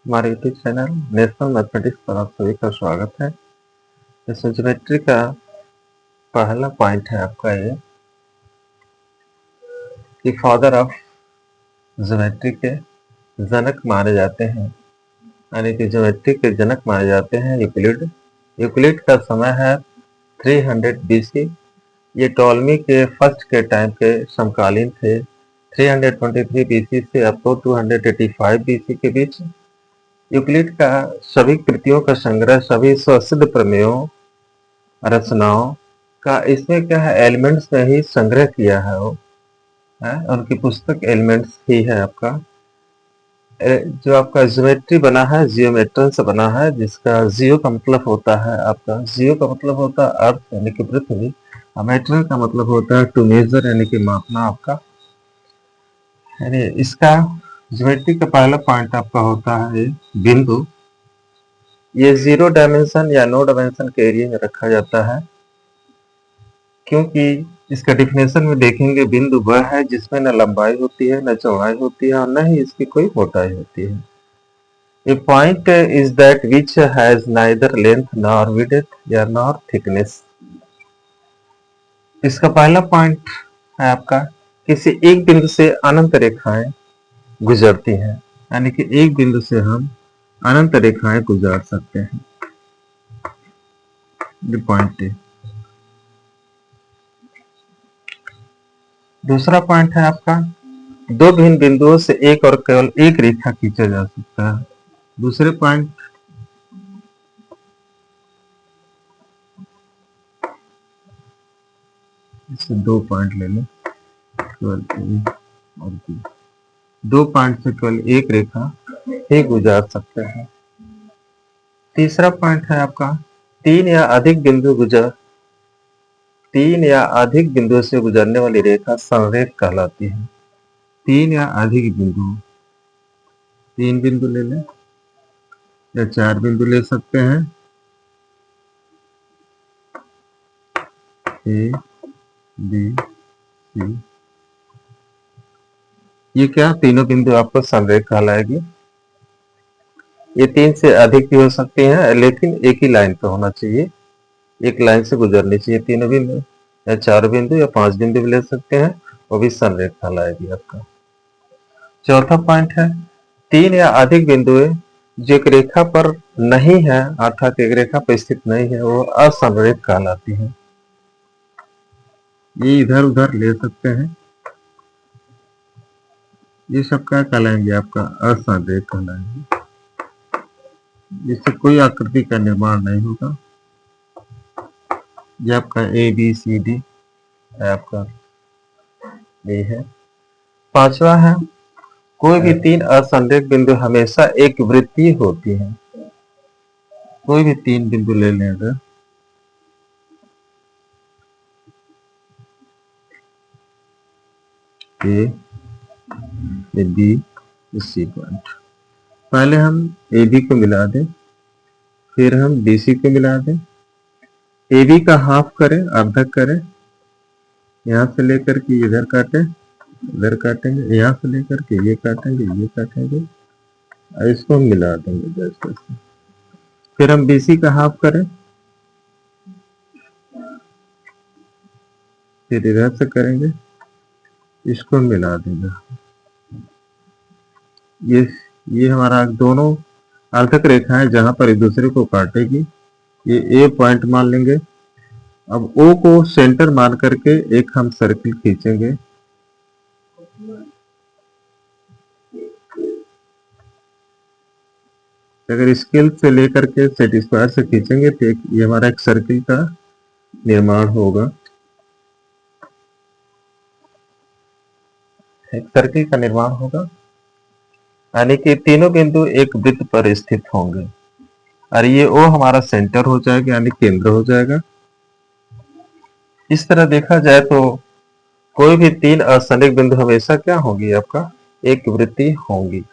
हमारे YouTube channel national mathematics पर आप सभी का स्वागत है। इसमें ज्योमेट्री का पहला पॉइंट है आपका ये कि फादर ऑफ ज्योमेट्री के जनक माने जाते हैं, यानी कि ज्योमेट्री के जनक माने जाते हैं यूक्लिड। यूक्लिड का समय है 300 बीसी। ये टॉलमी के फर्स्ट के टाइम के समकालीन थे। 323 बीसी से अप टू 285 बीसी के बीच यूक्लिड का सभी कृतियों का संग्रह, सभी स्वसिद्ध प्रमेयों, रचनाओं का इसमें क्या है, एलिमेंट्स में ही संग्रह किया है वो है। उनकी पुस्तक एलिमेंट्स ही है आपका। जो आपका ज्योमेट्री बना है जियोमेट्रन से बना है, जिसका जियो का मतलब होता है आपका, जियो का मतलब होता है अर्थ यानी कि पृथ्वी, और मेट्रन का मतलब होता है टू मेजर यानी कि मापना आपका। यानी इसका ज्योमेट्री का पहला पॉइंट आपका होता है बिंदु। ये 0 डायमेंशन या नो डायमेंशन के एरिया में रखा जाता है, क्योंकि इसका डिफिनेशन में देखेंगे बिंदु वह है जिसमें न लंबाई होती है, न चौड़ाई होती है, और न ही इसकी कोई मोटाई होती है। A point is that which has neither length nor width या नॉर थिकनेस। इसका पहला पॉइंट है आपका, किसी एक बिंदु से अनंत रेखाएं गुजरती हैं, यानी कि एक बिंदु से हम अनंत रेखाएं गुजार सकते हैं। ये पॉइंट है। दूसरा पॉइंट है आपका, दो भिन्न बिंदुओं से एक और केवल एक रेखा खींचा जा सकता है। दूसरे पॉइंट, इससे दो पॉइंट ले लें, केवल ए और बी। दो पॉइंट से केवल एक रेखा ही गुजार सकते हैं। तीसरा पॉइंट है आपका, तीन या अधिक बिंदुओं से गुजरने वाली रेखा संरेख कहलाती है। तीन या अधिक बिंदु, तीन बिंदु ले लें या चार बिंदु ले सकते हैं, ए बी सी। ये क्या, तीनों बिंदु आपको संरेख कहलाएगी। ये तीन से अधिक भी हो सकती हैं, लेकिन एक ही लाइन पे होना चाहिए, एक लाइन से गुजरनी चाहिए तीनों बिंदु, या चार बिंदु या पांच बिंदु भी ले सकते हैं, वो भी संरेख कहलाएगी आपका। चौथा पॉइंट है, तीन या अधिक बिंदुएं जो एक रेखा पर नहीं है, अर्थात एक रेखा पर स्थित नहीं है, वो असंरेख कहलाती है। ये इधर उधर ले सकते हैं, ये सब क्या कहलाएंगे, आपका असंरेख कहलाएंगे। इससे कोई आकृति का निर्माण नहीं होगा। ये आपका ए बी सी डी है, आपका ये है। पांचवा है, कोई भी तीन असंरेख बिंदु हमेशा एक वृत्तीय होती है। कोई भी तीन बिंदु ले लें अगर, ए बी सी पॉइंट, पहले हम ए बी को मिला दें, फिर हम बी सी को मिला दें। ए बी का हाफ करें, अर्धक करें, यहां से लेकर के इधर काटें, इधर काटेंगे, यहां से लेकर के ये काटेंगे, ये काटेंगे, और इसको हम मिला देंगे जैसे। फिर हम बीसी का हाफ करें, फिर इधर से करेंगे, इसको मिला देंगे। ये हमारा दोनों अर्धक रेखाएं जहां पर एक दूसरे को काटेगी, ये ए पॉइंट मान लेंगे। अब ओ को सेंटर मान करके एक हम सर्किल खींचेंगे। अगर स्केल से लेकर के सेट स्क्वायर से खींचेंगे तो ये हमारा एक सर्किल का निर्माण होगा, एक सर्किल का निर्माण होगा, यानी कि तीनों बिंदु एक वृत्त पर स्थित होंगे, और ये ओ हमारा सेंटर हो जाएगा, यानी केंद्र हो जाएगा। इस तरह देखा जाए तो कोई भी तीन असंरेख बिंदु हमेशा क्या होंगी, आपका एक वृत्तीय होंगी।